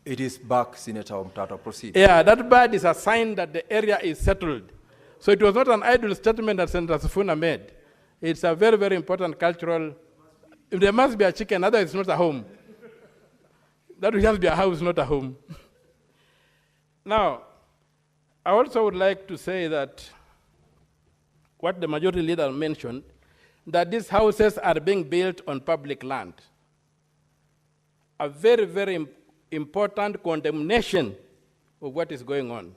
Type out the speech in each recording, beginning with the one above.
It is back, Senator Omtata. Proceed. Yeah, that bird is a sign that the area is settled. So it was not an idle statement that Senator Sifuna made. It's a very, very important cultural. If there must be a chicken, otherwise it's not a home. That will just be a house, not a home. Now, I also would like to say that what the majority leader mentioned, that these houses are being built on public land. A very, very important condemnation of what is going on.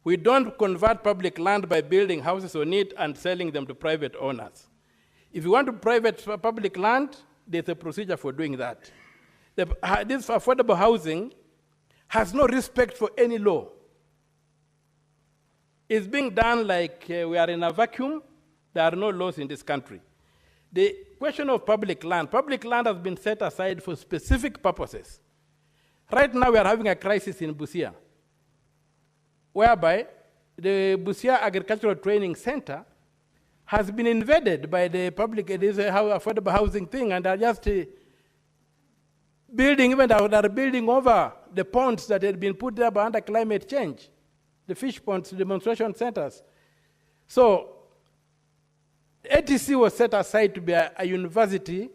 We don't convert public land by building houses on it and selling them to private owners. If you want to private public land, there's a procedure for doing that. This affordable housing has no respect for any law. It's being done like we are in a vacuum. There are no laws in this country. The question of public land has been set aside for specific purposes. Right now we are having a crisis in Busia, whereby the Busia Agricultural Training Center has been invaded by the public. It is a affordable housing thing, and they're just building, even they're building over the ponds that had been put there by under climate change, the fish ponds, demonstration centers. So ATC was set aside to be a university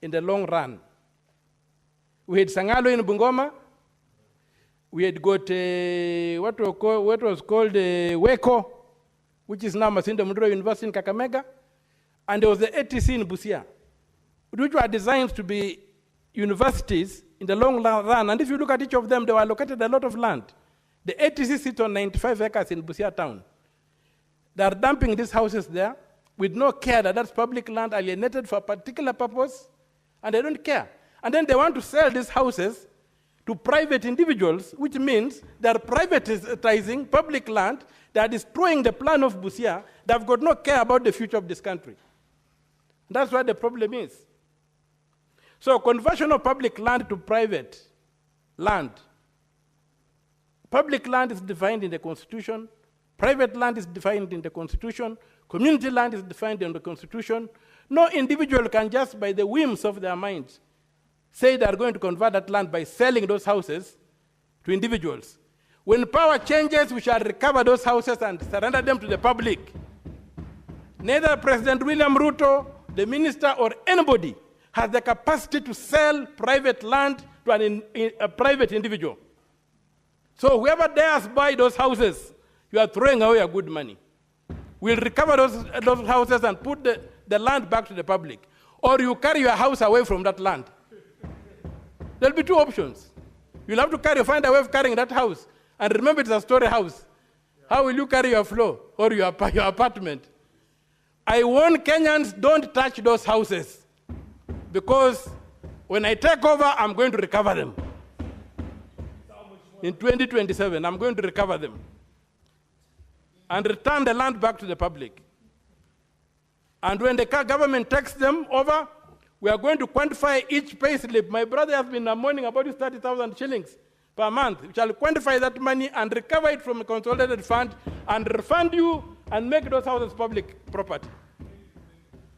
in the long run. We had Sangalo in Bungoma. We had got what was called Weko, which is now Masinda Mudro University in Kakamega. And there was the ATC in Busia, which were designed to be universities in the long run. And if you look at each of them, they were allocated a lot of land. The ATC sits on 95 acres in Busia town. They are dumping these houses there with no care that that's public land alienated for a particular purpose, and they don't care. And then they want to sell these houses to private individuals, which means they are privatizing public land, they are destroying the plan of Busia, they have got no care about the future of this country. That's what the problem is. So conversion of public land to private land. Public land is defined in the Constitution, private land is defined in the Constitution, community land is defined in the Constitution. No individual can just, by the whims of their minds, say they are going to convert that land by selling those houses to individuals. When power changes, we shall recover those houses and surrender them to the public. Neither President William Ruto, the minister, or anybody has the capacity to sell private land to a private individual. So whoever dares buy those houses, you are throwing away your good money. We'll recover those houses and put the land back to the public. Or you carry your house away from that land. There'll be two options. You'll have to find a way of carrying that house. And remember, it's a story house. How will you carry your floor or your apartment? I warn Kenyans, don't touch those houses. Because when I take over, I'm going to recover them. In 2027, I'm going to recover them. And return the land back to the public. And when the government takes them over, we are going to quantify each pay slip. My brother has been mourning about his 30,000 shillings per month. We shall quantify that money and recover it from a consolidated fund and refund you and make those houses public property.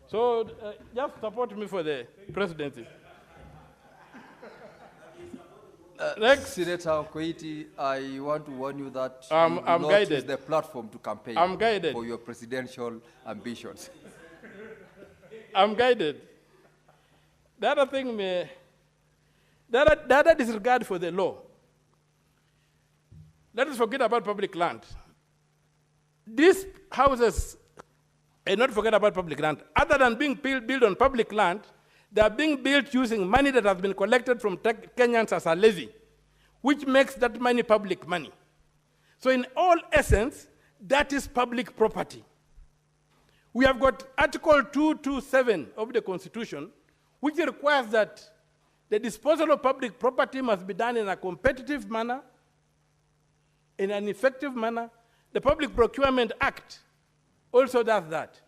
So just support me for the presidency. Next. Senator Koiti, I want to warn you that I'm you will not guided. use the platform to campaign I'm guided. for your presidential ambitions. I'm guided. The other thing, the other disregard for the law. Let us forget about public land. These houses, and not forget about public land, other than being built on public land, they are being built using money that has been collected from Kenyans as a levy, which makes that money public money. So in all essence, that is public property. We have got Article 227 of the Constitution, which requires that the disposal of public property must be done in a competitive manner, in an effective manner. The Public Procurement Act also does that.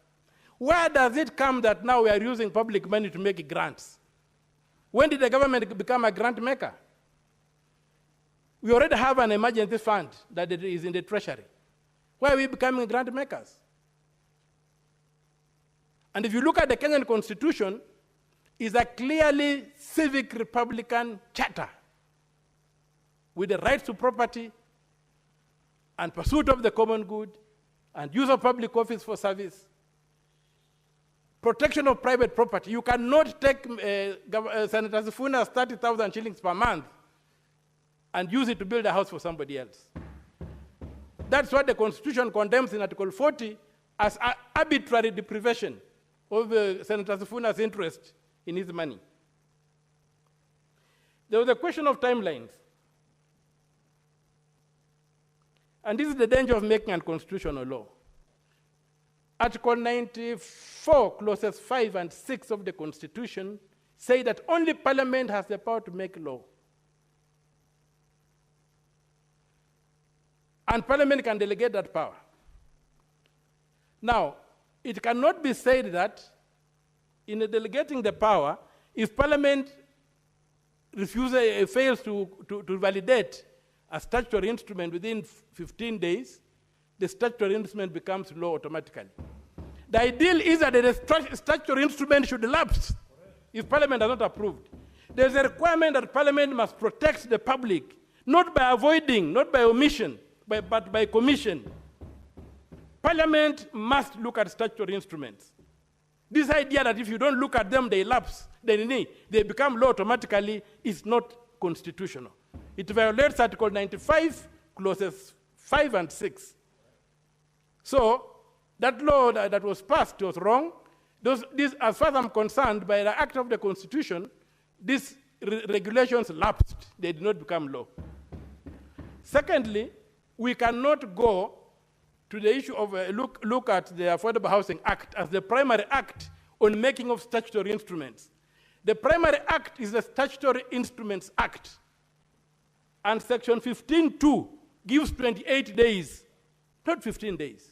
Where does it come that now we are using public money to make grants? When did the government become a grant maker? We already have an emergency fund that is in the treasury. Why are we becoming grant makers? And if you look at the Kenyan Constitution, it's a clearly civic republican charter. with the rights to property and pursuit of the common good and use of public office for service, protection of private property. You cannot take Senator Sifuna's 30,000 shillings per month and use it to build a house for somebody else. That's what the Constitution condemns in Article 40 as arbitrary deprivation of Senator Sifuna's interest in his money. There was a question of timelines. And this is the danger of making unconstitutional law. Article 94, clauses 5 and 6 of the Constitution say that only Parliament has the power to make law. And Parliament can delegate that power. Now, it cannot be said that in delegating the power, if Parliament fails to validate a statutory instrument within 15 days, the statutory instrument becomes law automatically. The ideal is that the statutory instrument should lapse if Parliament has not approved. There's a requirement that Parliament must protect the public, not by avoiding, not by omission, but by commission. Parliament must look at statutory instruments. This idea that if you don't look at them, they lapse, they become law automatically, is not constitutional. It violates Article 95, clauses 5 and 6. So, that law that was passed was wrong. As far as I'm concerned, by the act of the Constitution, these regulations lapsed. They did not become law. Secondly, we cannot go to the issue of look at the Affordable Housing Act as the primary act on making of statutory instruments. The primary act is the Statutory Instruments Act. And Section 15(2) gives 28 days, not 15 days.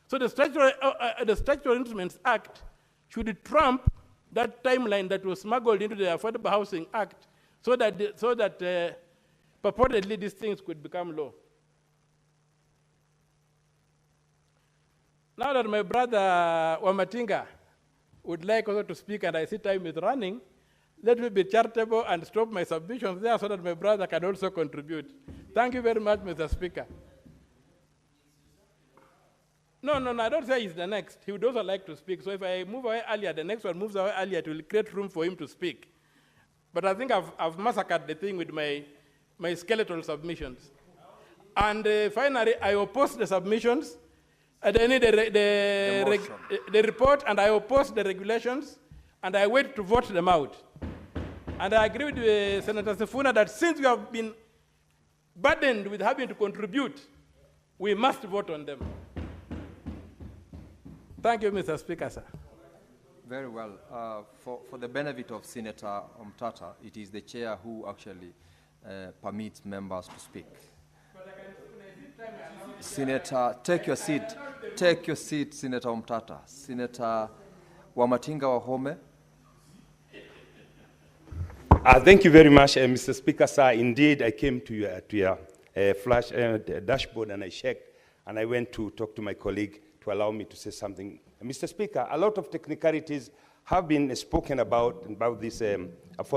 So the Statutory Instruments Act should trump that timeline that was smuggled into the Affordable Housing Act so that purportedly these things could become law. Now that my brother Wamatinga would like also to speak and I see time is running, let me be charitable and stop my submissions there so that my brother can also contribute. Thank you very much, Mr. Speaker. No, I don't say he's the next. He would also like to speak. So if I move away earlier, the next one moves away earlier, it will create room for him to speak. But I think I've massacred the thing with my skeletal submissions. And finally, I oppose the submissions. And I need the report, and I oppose the regulations, and I wait to vote them out. And I agree with Senator Sifuna that since we have been burdened with having to contribute, we must vote on them. Thank you, Mr. Speaker, sir. Very well. For the benefit of Senator Omtata, it is the chair who actually permits members to speak. Senator, take your seat. Take your seat, Senator Omtata. Senator Wamatinga Wahome. Thank you very much, Mr. Speaker, sir. Indeed, I came to your flash dashboard and I checked, and I went to talk to my colleague to allow me to say something. Mr. Speaker, a lot of technicalities have been spoken about this affordable